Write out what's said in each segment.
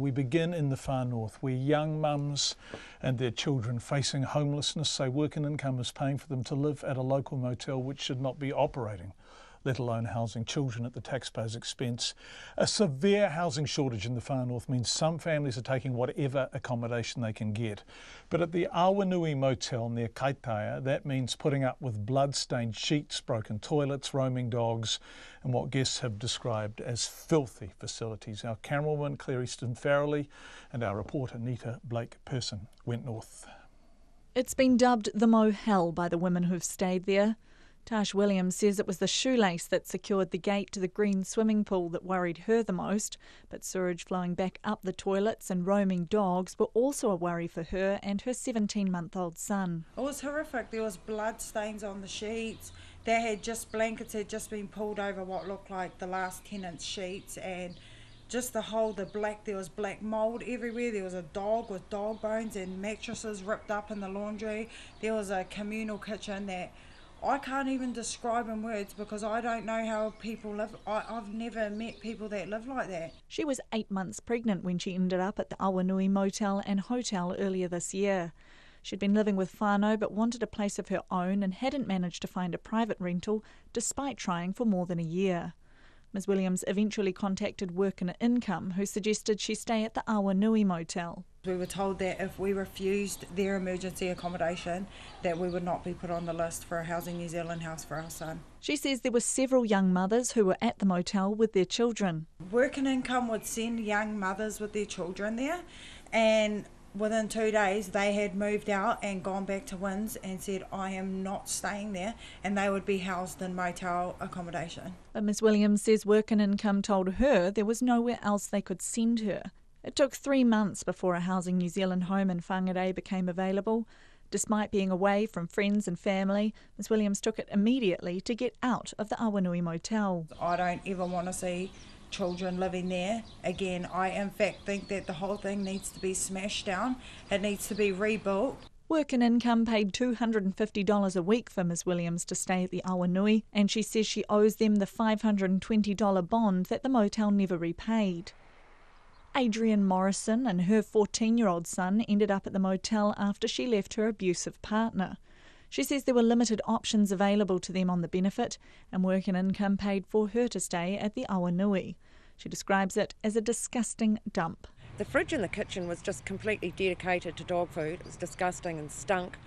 We begin in the far north, where young mums and their children facing homelessness say work and income is paying for them to live at a local motel which should not be operating, let alone housing children at the taxpayers' expense. A severe housing shortage in the far north means some families are taking whatever accommodation they can get. But at the Awanui motel near Kaitaia, that means putting up with blood-stained sheets, broken toilets, roaming dogs, and what guests have described as filthy facilities. Our camerawoman Claire Easton-Farrelly and our reporter Nita Blake-Person went north. It's been dubbed the Mohell by the women who've stayed there. Tash Williams says it was the shoelace that secured the gate to the green swimming pool that worried her the most, but sewage flowing back up the toilets and roaming dogs were also a worry for her and her 17-month-old son. It was horrific. There was blood stains on the sheets. Blankets had just been pulled over what looked like the last tenant's sheets, and just there was black mould everywhere. There was a dog with dog bones and mattresses ripped up in the laundry. There was a communal kitchen that I can't even describe in words because I don't know how people live. I've never met people that live like that. She was 8 months pregnant when she ended up at the Awanui motel and hotel earlier this year. She'd been living with whānau but wanted a place of her own and hadn't managed to find a private rental despite trying for more than a year. Ms Williams eventually contacted Work and Income, who suggested she stay at the Awanui motel. We were told that if we refused their emergency accommodation, that we would not be put on the list for a Housing New Zealand house for our son. She says there were several young mothers who were at the motel with their children. Work and Income would send young mothers with their children there, and within 2 days they had moved out and gone back to WINZ and said, I am not staying there, and they would be housed in motel accommodation. But Ms Williams says Work and Income told her there was nowhere else they could send her. It took 3 months before a Housing New Zealand home in Whangarei became available. Despite being away from friends and family, Ms Williams took it immediately to get out of the Awanui motel. I don't ever want to see children living there again. I in fact think that the whole thing needs to be smashed down. It needs to be rebuilt. Work and Income paid $250 a week for Ms Williams to stay at the Awanui, and she says she owes them the $520 bond that the motel never repaid. Adrienne Morrison and her 14-year-old son ended up at the motel after she left her abusive partner. She says there were limited options available to them on the benefit, and Work and Income paid for her to stay at the Awanui. She describes it as a disgusting dump. The fridge in the kitchen was just completely dedicated to dog food. It was disgusting and stunk.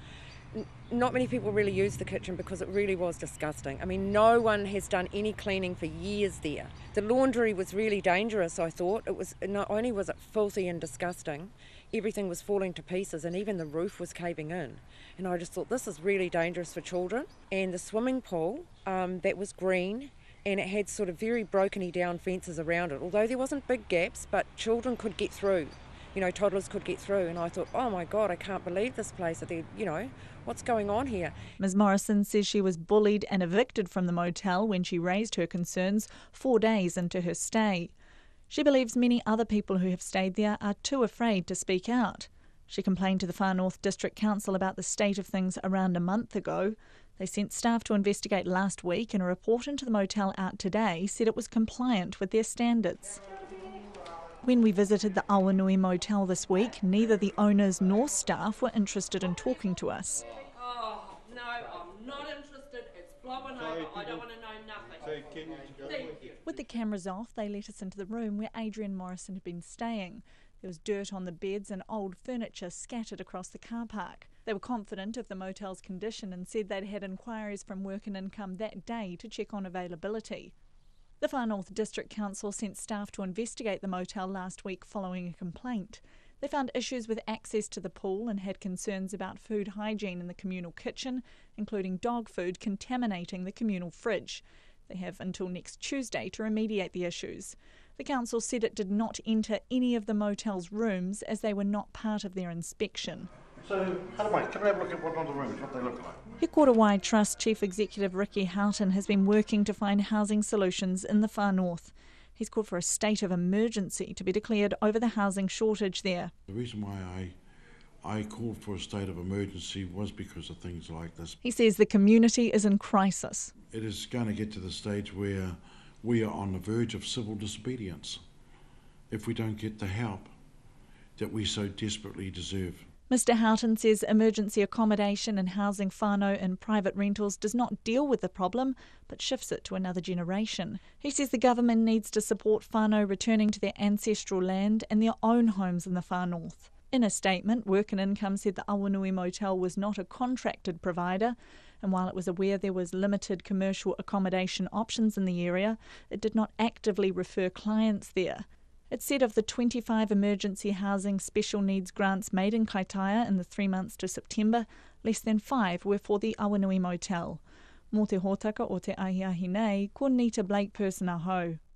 Not many people really used the kitchen because it really was disgusting. I mean, no one has done any cleaning for years there. The laundry was really dangerous, I thought. It was, not only was it filthy and disgusting, everything was falling to pieces and even the roof was caving in. And I just thought, this is really dangerous for children. And the swimming pool, that was green, and it had sort of very broken-y down fences around it. Although there wasn't big gaps, but children could get through. You know, toddlers could get through. And I thought, oh my God, I can't believe this place. What's going on here? Ms Morrison says she was bullied and evicted from the motel when she raised her concerns 4 days into her stay. She believes many other people who have stayed there are too afraid to speak out. She complained to the Far North District Council about the state of things around a month ago. They sent staff to investigate last week, and a report into the motel out today said it was compliant with their standards. When we visited the Awanui motel this week, neither the owners nor staff were interested in talking to us. Oh, no, I'm not interested. It's blowing over. I don't want to know nothing. Thank you. With the cameras off, they let us into the room where Adrienne Morrison had been staying. There was dirt on the beds and old furniture scattered across the car park. They were confident of the motel's condition and said they'd had inquiries from Work and Income that day to check on availability. The Far North District Council sent staff to investigate the motel last week following a complaint. They found issues with access to the pool and had concerns about food hygiene in the communal kitchen, including dog food contaminating the communal fridge. They have until next Tuesday to remediate the issues. The council said it did not enter any of the motel's rooms as they were not part of their inspection. So, can we have a look at what other rooms, what they look like? He Quarter-Wide Trust Chief Executive Ricky Houghton has been working to find housing solutions in the Far North. He's called for a state of emergency to be declared over the housing shortage there. The reason why I called for a state of emergency was because of things like this. He says the community is in crisis. It is going to get to the stage where we are on the verge of civil disobedience if we don't get the help that we so desperately deserve. Mr Houghton says emergency accommodation and housing whānau in private rentals does not deal with the problem, but shifts it to another generation. He says the government needs to support whānau returning to their ancestral land and their own homes in the far north. In a statement, Work and Income said the Awanui motel was not a contracted provider, and while it was aware there was limited commercial accommodation options in the area, it did not actively refer clients there. It said of the 25 emergency housing special needs grants made in Kaitaia in the 3 months to September, less than 5 were for the Awanui motel. Mō te hōtaka o te ahiahi nei, ko Nita Blake Person ahau.